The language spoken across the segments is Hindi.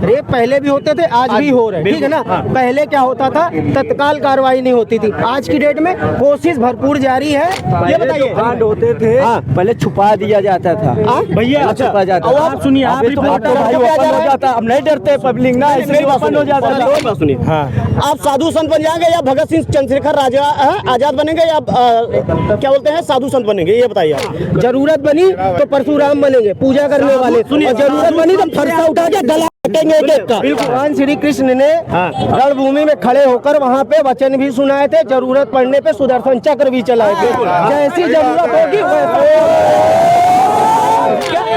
रेप पहले भी होते थे, आज भी हो रहे हैं, ठीक है ना। पहले क्या होता था, तत्काल कार्रवाई नहीं होती थी। आज की डेट में कोशिश भरपूर जारी है। ये बताइए, कांड होते थे, पहले छुपा दिया जाता था भैया, छुपा जाता था। आप सुनिए, आप हो जाता, अब नहीं डरते पब्लिक ना, इसलिए ओपन हो जाता है। सुनिए, आप साधु संत बन जाएंगे या भगत सिंह चंद्रशेखर आजाद बनेंगे या क्या बोलते हैं साधु संत बनेंगे, ये बताइए आप। जरूरत बनी तो परशुराम बनेंगे, पूजा करने वाले। और जरूरत बनी तो फरसा उठा के गला काटेंगे एक का। भगवान श्री कृष्ण ने रणभूमि में खड़े होकर वहाँ पे वचन भी सुनाए थे, जरूरत पड़ने पे सुदर्शन चक्र भी चलाए थे। जैसी जरूरत होगी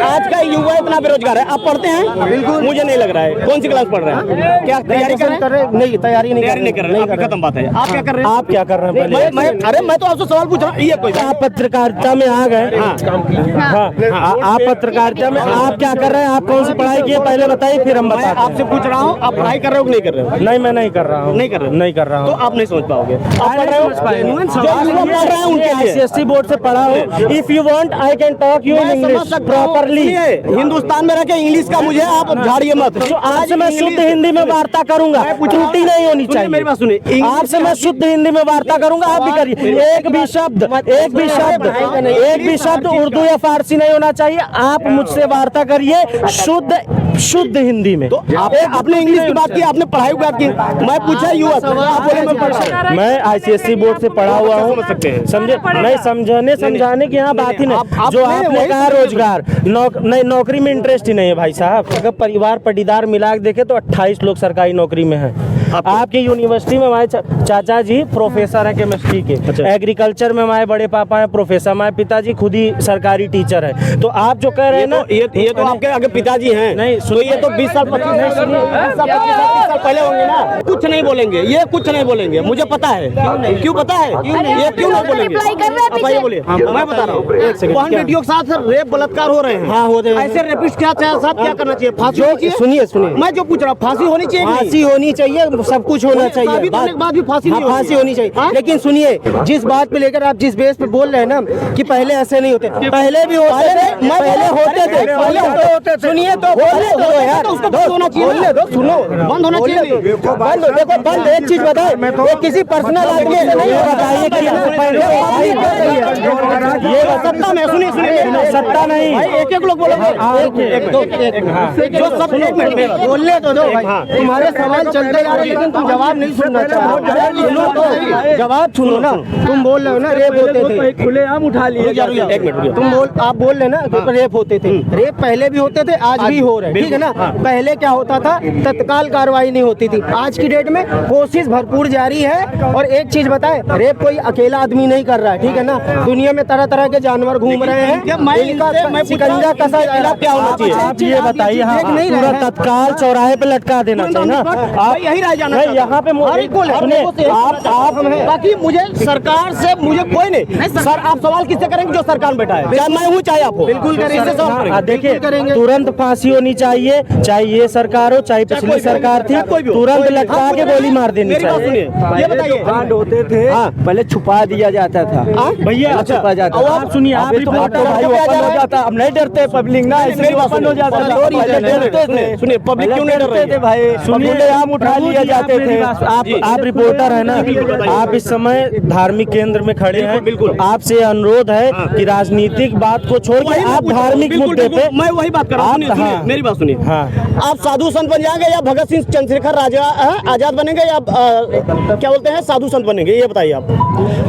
आज का युवा इतना बेरोजगार है। आप पढ़ते हैं? बिल्कुल, मुझे नहीं लग रहा है। कौन सी क्लास पढ़ रहे हैं? क्या तैयारी कर रहे हैं? नहीं, तैयारी नहीं कर रहे हैं। खत्म बात है। आप क्या कर रहे हैं? आप क्या कर रहे हैं? मैं तो आपसे सवाल पूछ रहा हूँ। ये कोई आप पत्रकारिता में आ गए? आप पत्रकारिता में आप क्या कर रहे हैं? आप कौन सी पढ़ाई की है पहले बताइए, फिर हम बताएं। आपसे पूछ रहा हूँ, आप पढ़ाई कर रहे हो कि नहीं कर रहे हो? नहीं, मैं नहीं कर रहा हूँ। नहीं कर रहा हूँ तो आप नहीं समझ पाओगे। आप पढ़ रहे हो, पढ़ रहे हैं उनके लिए। CSC बोर्ड से पढ़ा हूँ। If you want I can talk you in English properly. Hindustan में रह के इंग्लिश का मुझे आप झाड़िए मत। आज से मैं शुद्ध हिंदी में वार्ता करूंगा, त्रुटि नहीं होनी चाहिए। मेरी बात सुनिए, आपसे मैं शुद्ध हिंदी में वार्ता करूंगा, आप भी करिए। एक भी शब्द उर्दू या फारसी नहीं होना चाहिए। आप मुझसे वार्ता करिए शुद्ध हिंदी में। तो आपने इंग्लिश की बात की, आपने पढ़ाई की बात की, मैं पूछा युवा, आप बोले मैं पढ़ा। मैं ICSE बोर्ड से पढ़ा हुआ हूँ, समझे? नहीं, समझाने की यहाँ बात ही नहीं। जो आपने कहा रोजगार, नौकरी में इंटरेस्ट ही नहीं है भाई साहब। अगर परिवार पटीदार मिला के देखे तो 28 लोग सरकारी नौकरी में हैं। आपकी यूनिवर्सिटी में हमारे चाचा जी प्रोफेसर हैं केमिस्ट्री के। एग्रीकल्चर में हमारे बड़े पापा हैं प्रोफेसर, हमारे पिताजी खुद ही सरकारी टीचर है। तो आप जो कह रहे हैं ना, ये तो आपके आगे पिताजी हैं। नहीं सुनिए, ये तो 20 साल 25 साल पहले होंगे ना। कुछ नहीं बोलेंगे, ये कुछ नहीं बोलेंगे, मुझे पता है। क्यों पता है? ये क्यों नहीं बोलेंगे? आप बोलिए, मैं बता रहा हूँ। बहन बेटियों के साथ रेप बलात्कार हो रहे हैं। हाँ, हो रहे हैं। ऐसे रेपिस्ट क्या करना चाहिए? फांसी होनी चाहिए। सुनिए, मैं जो पूछ रहा हूँ, फांसी होनी चाहिए। फांसी होनी चाहिए, सब कुछ होना चाहिए। बाद भी फांसी होनी चाहिए। लेकिन सुनिए, जिस बात पे लेकर आप जिस बेस पे बोल रहे हैं ना कि पहले ऐसे नहीं होते, पहले भी होते थे, पहले होते थे। सुनिए तो बोलने दो यार, उसको बंद होना चाहिए। बोलने दो, सुनो, बंद होना चाहिए। बंद, देखो बंद। एक चीज बताए, वो किसी पर्सनल आदमी से नहीं बताइए कि ये सत्ता में। सुनिए, सत्ता नहीं, एक लोग बोलोगे, जो सब बोलने तो दो भाई। तुम्हारे सवाल चलते जा रहे, लेकिन तुम जवाब नहीं सुनना चाहते। सुनो तो जवाब सुनो ना। तुम बोल रहे हो ना रेप होते थे, खुलेआम उठा लिए। एक मिनट, आप बोल रहे ना रेप होते थे। रेप पहले भी होते थे, आज भी हो रहे हैं, ठीक है ना। पहले क्या होता था, तत्काल कार्रवाई नहीं होती थी। आज की डेट में कोशिश भरपूर जारी है। और एक चीज बताए, रेप कोई अकेला आदमी नहीं कर रहा है, ठीक है ना। दुनिया में तरह तरह के जानवर घूम रहे हैं, इनका शिकंजा कसा क्या होना चाहिए? आप ये बताइए, पूरा तत्काल चौराहे पे लटका देना चाहिए ना। आप यही रह जाना है यहाँ पे। आप बाकी मुझे सरकार से मुझे कोई नहीं। सर, आप सवाल किससे करेंगे? जो सरकार बैठा है, चाहे मैं हूँ चाहे आप हो। बिल्कुल करेंगे। देखिए, तुरंत फांसी होनी चाहिए, चाहे ये सरकार हो चाहे पिछली सरकार थी। तुरंत लटका के गोली मार देनी चाहिए। ये बताइए, कांड होते थे, पहले छुपा दिया जाता था भैया, छुपा जाता। आप सुनिए, आप भाई ओपन हो जाता, अब नहीं डरते पब्लिक ना, इसलिए ओपन हो जाता। सुनिए, पब्लिक क्यों नहीं डर रहे थे भाई? सुनिए, हम उठा लिए जाते थे। आप रिपोर्टर है ना, आप इस समय धार्मिक केंद्र में खड़े हैं। बिल्कुल, आपसे अनुरोध है कि राजनीतिक बात को छोड़ के आप धार्मिक मुद्दे पे। मैं वही बात कर रहा हूँ, मेरी बात सुनिए। आप साधु संत बन जाएंगे या भगत सिंह चंद्रशेखर आजाद बनेंगे या क्या बोलते हैं साधु संत बनेंगे, ये बताइए आप।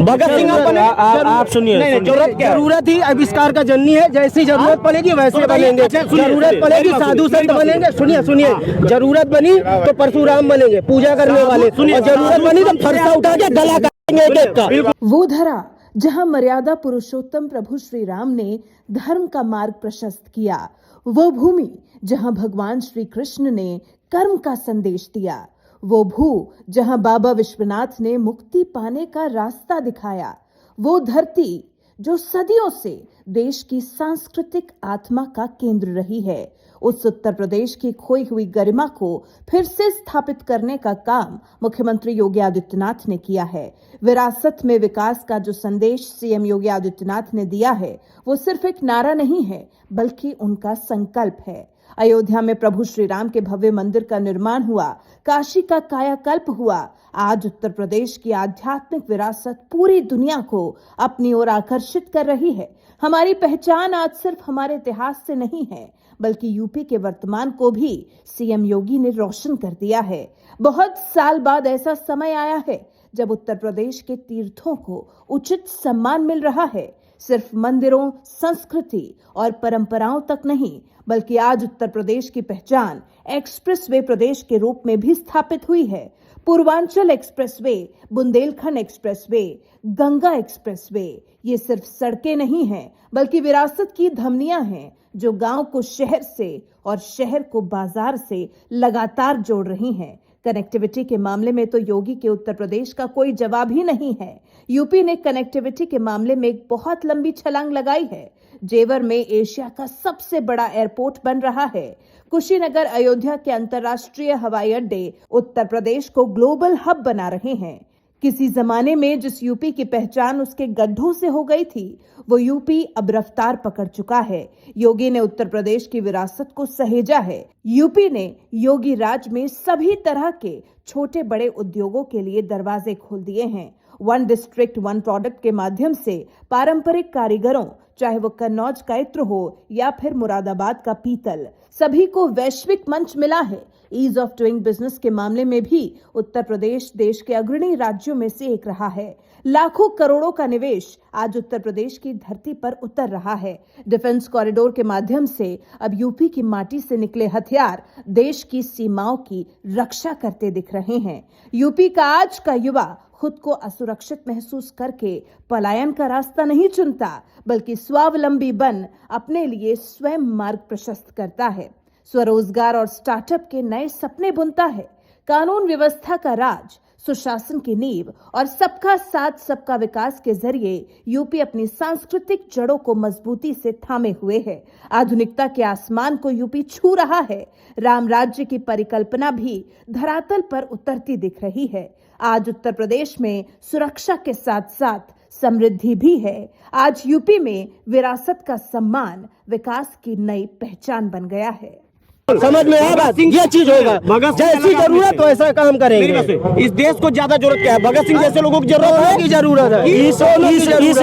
भगत सिंह आप सुनिए, जरूरत ही आविष्कार का जननी है। जैसी जरूरत पड़ेगी वैसे बनेंगे, जरूरत पड़ेगी साधु संत बनेंगे। सुनिए, जरूरत बनी तो परशुराम बनेंगे, पूजा करने वाले। और जरूरत बनी तो फरसा उठा के गला काटेंगे। वो धरा जहां मर्यादा पुरुषोत्तम प्रभु श्री राम ने धर्म का मार्ग प्रशस्त किया, वो भूमि जहां भगवान श्री कृष्ण ने कर्म का संदेश दिया, वो भू जहां बाबा विश्वनाथ ने मुक्ति पाने का रास्ता दिखाया, वो धरती जो सदियों से देश की सांस्कृतिक आत्मा का केंद्र रही है, उस उत्तर प्रदेश की खोई हुई गरिमा को फिर से स्थापित करने का काम मुख्यमंत्री योगी आदित्यनाथ ने किया है। विरासत में विकास का जो संदेश सीएम योगी आदित्यनाथ ने दिया है, वो सिर्फ एक नारा नहीं है, बल्कि उनका संकल्प है। अयोध्या में प्रभु श्री राम के भव्य मंदिर का निर्माण हुआ, काशी का कायाकल्प हुआ। आज उत्तर प्रदेश की आध्यात्मिक विरासत पूरी दुनिया को अपनी ओर आकर्षित कर रही है। हमारी पहचान आज सिर्फ हमारे इतिहास से नहीं है, बल्कि यूपी के वर्तमान को भी सीएम योगी ने रोशन कर दिया है। बहुत साल बाद ऐसा समय आया है जब उत्तर प्रदेश के तीर्थों को उचित सम्मान मिल रहा है। सिर्फ मंदिरों, संस्कृति और परंपराओं तक नहीं, बल्कि आज उत्तर प्रदेश की पहचान एक्सप्रेसवे प्रदेश के रूप में भी स्थापित हुई है। Purvanchal expressway, Bundelkhand expressway, Ganga expressway, ये सिर्फ सड़कें नहीं हैं, बल्कि विरासत की धमनियां हैं जो गांव को शहर से और शहर को बाजार से लगातार जोड़ रही हैं। कनेक्टिविटी के मामले में तो योगी के उत्तर प्रदेश का कोई जवाब ही नहीं है। यूपी ने कनेक्टिविटी के मामले में एक बहुत लंबी छलांग लगाई है। जेवर में एशिया का सबसे बड़ा एयरपोर्ट बन रहा है। कुशीनगर, अयोध्या के अंतर्राष्ट्रीय हवाई अड्डे उत्तर प्रदेश को ग्लोबल हब बना रहे हैं। किसी जमाने में जिस यूपी की पहचान उसके गड्ढों से हो गई थी, वो यूपी अब रफ्तार पकड़ चुका है। योगी ने उत्तर प्रदेश की विरासत को सहेजा है। यूपी ने योगी राज में सभी तरह के छोटे बड़े उद्योगों के लिए दरवाजे खोल दिए हैं। वन डिस्ट्रिक्ट वन प्रोडक्ट के माध्यम से पारंपरिक कारीगरों, चाहे वो कन्नौज का इत्र हो या फिर मुरादाबाद का पीतल, सभी को वैश्विक मंच मिला है। ईज ऑफ डूइंग बिजनेस के मामले में भी उत्तर प्रदेश देश के अग्रणी राज्यों में से एक रहा है। लाखों करोड़ों का निवेश आज उत्तर प्रदेश की धरती पर उतर रहा है। डिफेंस कॉरिडोर के माध्यम से अब यूपी की माटी से निकले हथियार देश की सीमाओं की रक्षा करते दिख रहे हैं। यूपी का आज का युवा खुद को असुरक्षित महसूस करके पलायन का रास्ता नहीं चुनता, बल्कि स्वावलंबी बन अपने लिए स्वयं मार्ग प्रशस्त करता है। स्वरोजगार और स्टार्टअप के नए सपने बुनता है। कानून व्यवस्था का राज, सुशासन की नींव और सबका साथ सबका विकास के जरिए यूपी अपनी सांस्कृतिक जड़ों को मजबूती से थामे हुए है। आधुनिकता के आसमान को यूपी छू रहा है। राम राज्य की परिकल्पना भी धरातल पर उतरती दिख रही है। आज उत्तर प्रदेश में सुरक्षा के साथ साथ समृद्धि भी है। आज यूपी में विरासत का सम्मान विकास की नई पहचान बन गया है। समझ में आया बात? ये चीज होगा, जैसी जरूरत हो ऐसा काम करेंगे। इस देश को ज्यादा जरूरत क्या है? भगत सिंह जैसे लोगों की जरूरत है। इस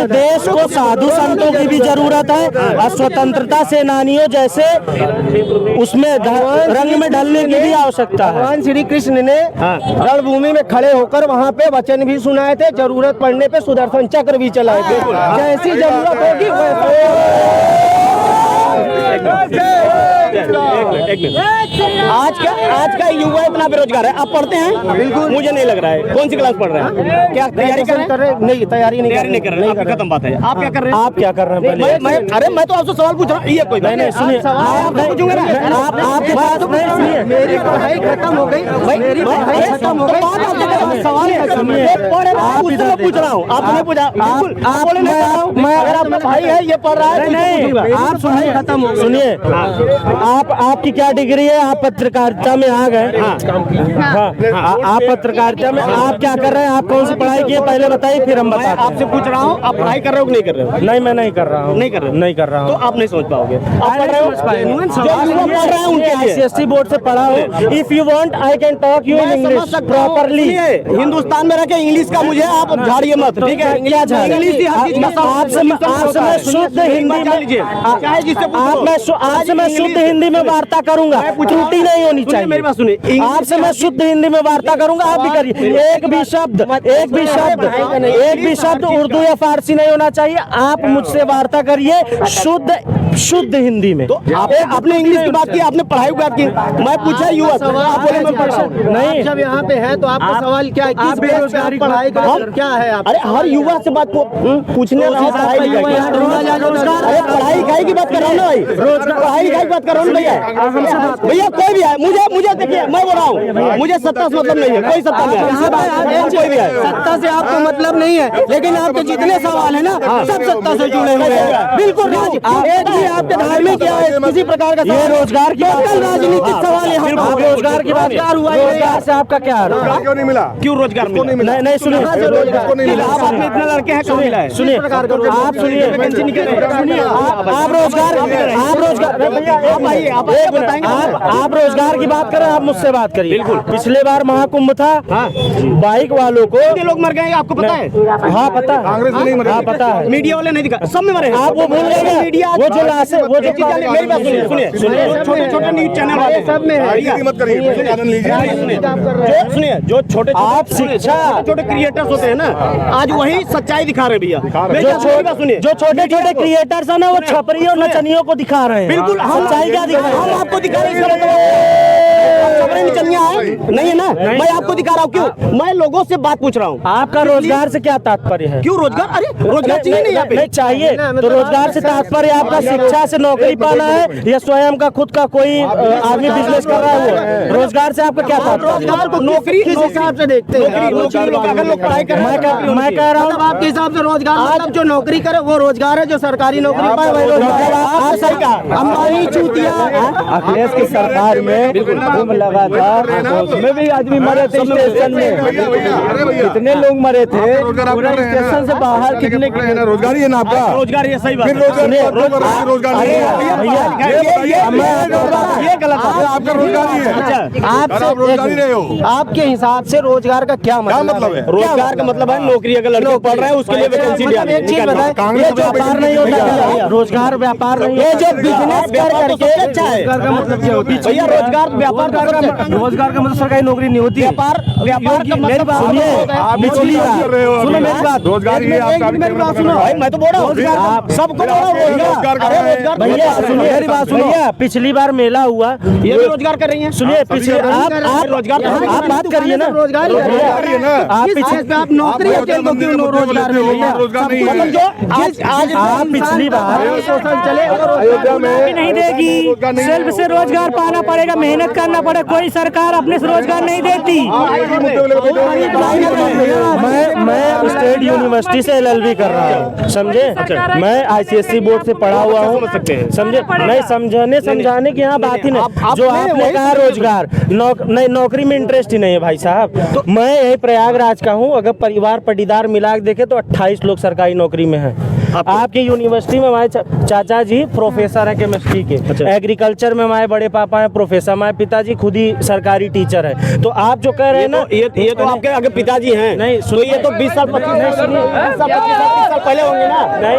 देश को साधु संतों की भी जरूरत है और स्वतंत्रता सेनानियों जैसे उसमें रंग में ढलने की भी आवश्यकता है। भगवान श्री कृष्ण ने रणभूमि में खड़े होकर वहाँ पे वचन भी सुनाए थे, जरूरत पड़ने पे सुदर्शन चक्र भी चलाए थे। जैसी जरूरत होगी आज का युवा इतना बेरोजगार है। आप पढ़ते हैं? बिल्कुल। मुझे नहीं लग रहा है। कौन सी क्लास पढ़ रहे हैं? क्या तैयारी कर रहे हैं? नहीं, तैयारी नहीं कर रहे। खत्म बात है। आप क्या कर रहे हैं? आप क्या कर रहे हैं? अरे मैं तो आपसे सवाल पूछ रहा हूँ। ये कोई नहीं सुनिए, आपके पास नहीं, मेरी पढ़ाई खत्म हो गई। मेरी पढ़ाई खत्म हो गई। सवाल पूछ रहा हूँ। आपने पूछा। मैं अगर आपका भाई है, ये पढ़ रहा है, नहीं, आप सुनिए, खत्म हो। सुनिए, आपकी क्या डिग्री है? आप पत्रकारिता में आ गए। आप पत्रकारिता में आप क्या कर रहे हैं? आप कौन सी पढ़ाई की है पहले बताइए, फिर हम बताते हैं। आपसे पूछ रहा हूँ, आप पढ़ाई कर रहे हो कि नहीं कर रहे हो? नहीं, मैं नहीं कर रहा हूँ। नहीं कर रहे हो? तो आप नहीं समझ पाओगे। आप पढ़ रहे हो, पढ़ रहे हैं उनके लिए। एसएससी बोर्ड से पढ़ा हूँ। If you want I can talk you in English properly. Hindustan में रखे इंग्लिश का मुझे आप झाड़िए मत, ठीक है? आपसे शुद्ध हिंदी में वार्ता करूंगा, त्रुटि नहीं होनी चाहिए। मेरी बात सुनिए, आपसे मैं शुद्ध हिंदी में वार्ता करूंगा, आप भी करिए। एक भी शब्द उर्दू या फारसी नहीं होना चाहिए। आप मुझसे वार्ता करिए शुद्ध हिंदी में। तो आपने इंग्लिश की बात की, आपने पढ़ाई की बात की। मैं पूछा युवा, आप बोले मैं पढ़ा नहीं। जब यहाँ पे है तो आपका सवाल क्या है? किस बेरोजगारी पढ़ाई क्या है? अरे हर युवा से बात पूछने पढ़ाई लिखाई की बात कर रहा हूँ ना भाई, पढ़ाई लिखाई की बात कर रहा हूँ भैया। भैया कोई भी है, मुझे देखिए, मैं बोल रहा हूँ, मुझे सत्ता से मतलब नहीं है, कोई सत्ता नहीं है, कोई भी है। सत्ता से आपको मतलब नहीं है, लेकिन आपके जितने सवाल है ना, सब सत्ता से जुड़े हुए हैं। बिल्कुल, आपके धार्मिक या किसी प्रकार का ये रोजगार की राजनीतिक सवाल है। रोजगार की बात हुआ, रोजगार से आपका क्या? क्यों नहीं मिला? क्यों रोजगार नहीं सुनिए, आप अपने इतने लड़के हैं, कहाँ मिला है? सुनिए, आप सुनिए, आप रोजगार बताइए, आप बताएंगे। आप रोजगार की बात करें, आप मुझसे बात करिए। बिल्कुल, पिछले बार महाकुंभ था, बाइक वालों को कितने लोग मर गए आपको पता है? हाँ पता है, कांग्रेस में नहीं मरे। हाँ पता है। मीडिया वाले नहीं दिखा, सब में मरे। आप वो भूल गए, मीडिया वो जो लाशें, वो जो मेरी बात सुनिए, छोटे छोटे न्यूज चैनल वाले सब में है। राजनीति मत करिए, चैनल लीजिए। सुनिए, जो छोटे आप शिक्षा छोटे क्रिएटर्स होते हैं ना, आज वही सच्चाई दिखा रहे भैया। सुनिए, जो छोटे छोटे क्रिएटर्स है ना, वो छपरी और नचनियों को दिखा रहे हैं। बिल्कुल, हम सच्चाई क्या दिखा रहे हैं? हम आपको दिखा रहे हैं, निचलियां हैं नहीं है ना, मैं आपको दिखा रहा हूँ। क्यों? मैं लोगों से बात पूछ रहा हूँ। आपका रोजगार से क्या तात्पर्य है? क्यों रोजगार? अरे रोजगार चाहिए नहीं यहाँ पे? नहीं चाहिए तो रोजगार से तात्पर्य आपका शिक्षा से नौकरी पाना है या स्वयं का खुद का कोई आदमी बिजनेस कर रहा है? वो रोजगार से आपका क्या तात्पर्य? रोजगार को नौकरी किस हिसाब से देखते हैं? अगर लोग पढ़ाई कर, मैं कह रहा हूँ आपके हिसाब से रोजगार मतलब जो नौकरी करे वो रोजगार है, जो सरकारी नौकरी पाए वही रोजगार। आप सही कहा, अंबानी चूतिया। अखिलेश की सरकार में धूम लगा था, उसमें भी आदमी मरे थे स्टेशन में। कितने लोग मरे थे पूरा स्टेशन से बाहर? कितने रोजगार ही है ना आपका? रोजगार ये सही बात फिर रोजगार नहीं है। ये गलत है। आपका रोजगार ही है। आप रोजगार ही रहे हो। आपके हिसाब से रोजगार का क्या मतलब है? रोजगार का मतलब है नौकरी। अगर लड़के पढ़ रहे हैं उसके लिए वैकेंसी निकालिए। एक चीज बताएं, कांग्रेस ये व्यापार नहीं होता, रोजगार व्यापार नहीं, ये जो बिजनेस कर करके अच्छा है। रोजगार का मतलब क्या होती है? भैया रोजगार व्यापार का रोजगार का मतलब सरकारी नौकरी नहीं होती है। व्यापार का मेरी मतलब बात सुनिए, पिछली बार सुनो मेरी बात, रोजगार ही है आपका। मेरी बात सुनो भाई, मैं तो बोल रहा हूँ आप सबको बोल रहा हूँ रोजगार का है। भैया सुनिए मेरी बात सुनिए। भैया पिछली बार मेला हुआ, ये भी रोजगार कर रही हैं। सुनिए पिछले आप रोजगार आप बात करिए ना, रोजगार ही है ना। आप किस पिछले चीज पे आप नौकरी है क्यों रोजगार नहीं है? रोजगार नहीं है। मतलब जो आज आप पिछली बार सोशल चले अयोध्या में नहीं देगी, सेल्फ से रोजगार पाना पड़ेगा, मेहनत करना पड़े। कोई सरकार अपने से रोजगार नहीं देती। मैं स्टेट यूनिवर्सिटी से LLB कर रहा हूँ, समझे? मैं ICSE बोर्ड से पढ़ा हुआ हूँ, समझे? नहीं समझाने की यहाँ बात ही नहीं। जो आपने कहा रोजगार नहीं, नौकरी में इंटरेस्ट ही नहीं है भाई साहब। मैं यही प्रयागराज का हूँ, अगर परिवार पटीदार मिला के देखे तो 28 लोग सरकारी नौकरी में हैं। आपकी यूनिवर्सिटी में हमारे चाचा जी प्रोफेसर हैं केमिस्ट्री के, एग्रीकल्चर में हमारे बड़े पापा हैं प्रोफेसर, हमारे पिताजी खुद ही सरकारी टीचर है। तो आप जो कह रहे हैं ना, ये तो आपके अगर पिताजी हैं नहीं तो ये तो 20 साल 25 साल पहले होंगे ना। नहीं